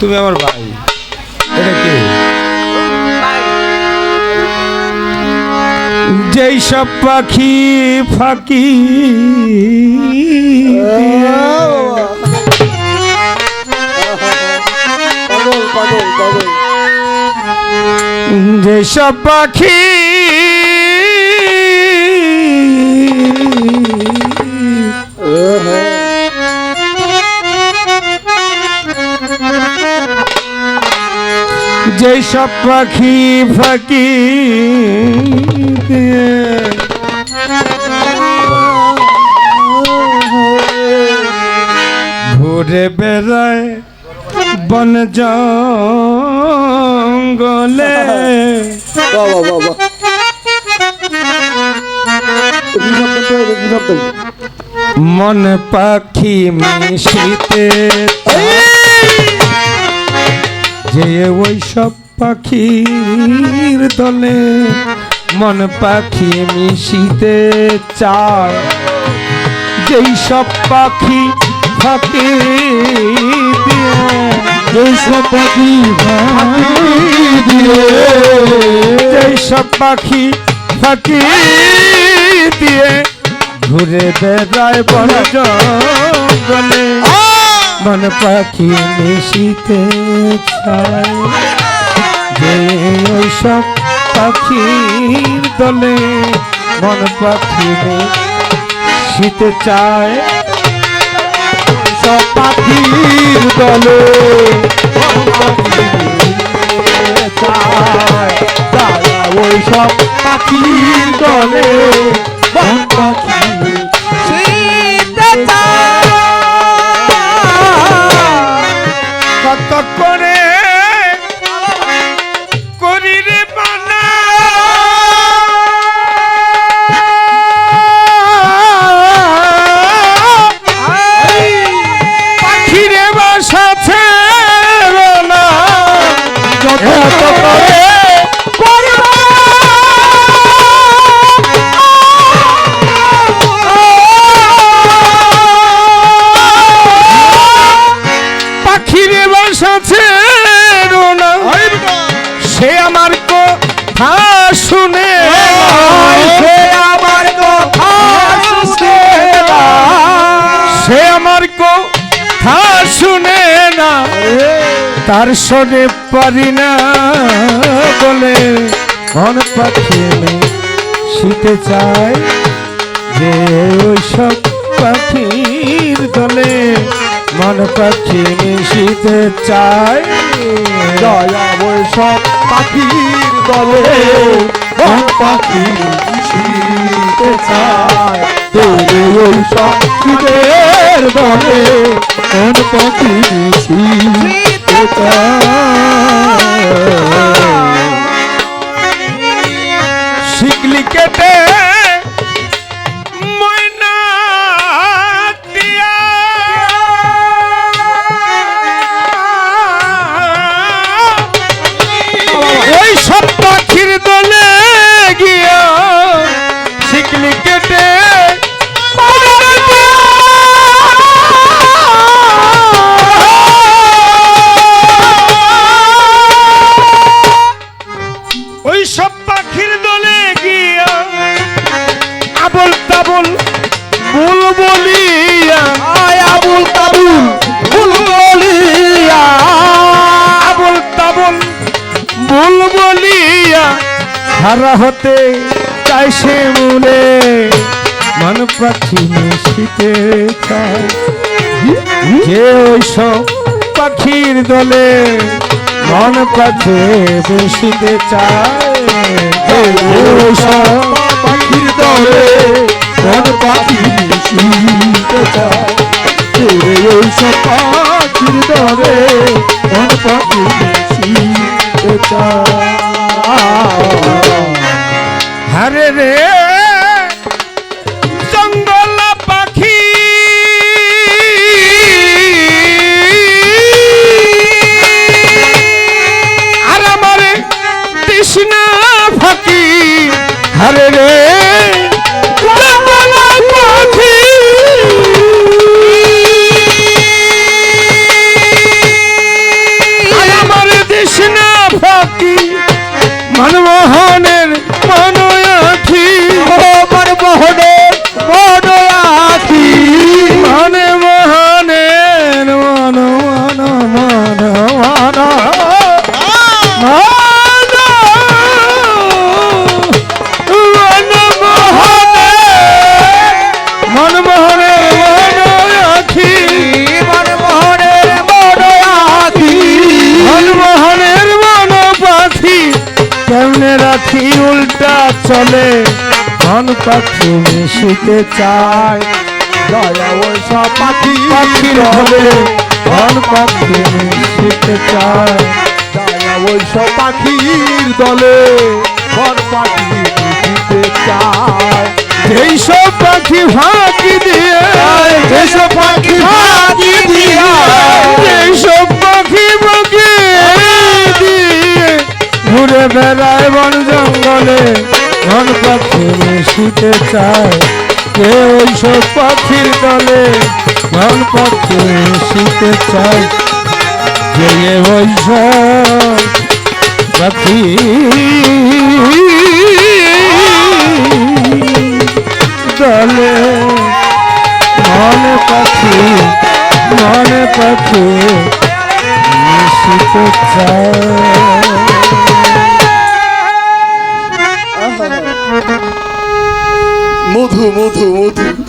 তুমি আমার ভাই। এটা কে? যেই সব পাখি ফাঁকি যে সব পাখি যে সব পাখি ফাঁকি ঘুরে বেড়ায় বন জঙ্গলে মন পাখি মিশিতে যে ওই সব পাখির দলে মন পাখি মিশিতে চায় যেই সব পাখি ফাঁকি দিয়ে যেই সব পাখি দিয়ে যেই সব পাখি ফাঁকি দিয়ে ঘুরে বেড়ায় বন জঙ্গলে মন পাখি মিশিতে চায় যে ওই সব পাখির দলে মন পাখি মিশিতে চায় সব পাখির দলে ওই সব পাখির দলে মন পাখি মিশিতে চায় কত করে করি রে বানা পাখিরে বাসাছে না কত করে পাখিরে বাসাছে সে আমার কথা শুনে সে আমার কথা শুনে সে আমার কথা শুনে না তার শোনে পারি না বলে মন পাখি শীতে চায় যে ওই সব পাখির দলে মন পাখি মিশিতে চায় দয়া ওই সব পাখির দলে মন পাখি মিশিতে চায় তোরে ওই সব পাখির দলে মন পাখি মিশিতে চায় শিকলি কেটে হারা হতে চাই সে মূলে মন পাখি মিশিতে চায় যে ওই সব পাখির দলে মন পাখি মিশিতে চায় ওই সব পাখির দলে মন পাখি মিশিতে চায় ওই সব পাখির দলে মন পাখি মিশিতে চায় হরে রে জঙ্গল পাখি আর আমার তৃষ্ণা ফাঁকি হরে রে জঙ্গল পাখি দলে মন পাখি মিশিতে চায় দয়া ওই সব পাখি পাখির দলে মন পাখি মিশিতে চায় দয়া ওই সব পাখির দলে ঘর পাখি মিশিতে চায় যেই সব পাখি ফাঁকি দিয়ে যেসব পাখি ফাঁকি দিয়া যেই সব পাখি ফাঁকি দিয়ে ঘুরে বেড়ায় বন জঙ্গলে মন পাখি মিশিতে চায় কে ওই সব পাখির দলে মন পাখি মিশিতে চায় যে ওই সব পাখি দলে মনে পাখি মিশিতে চায় মধু মধু মধু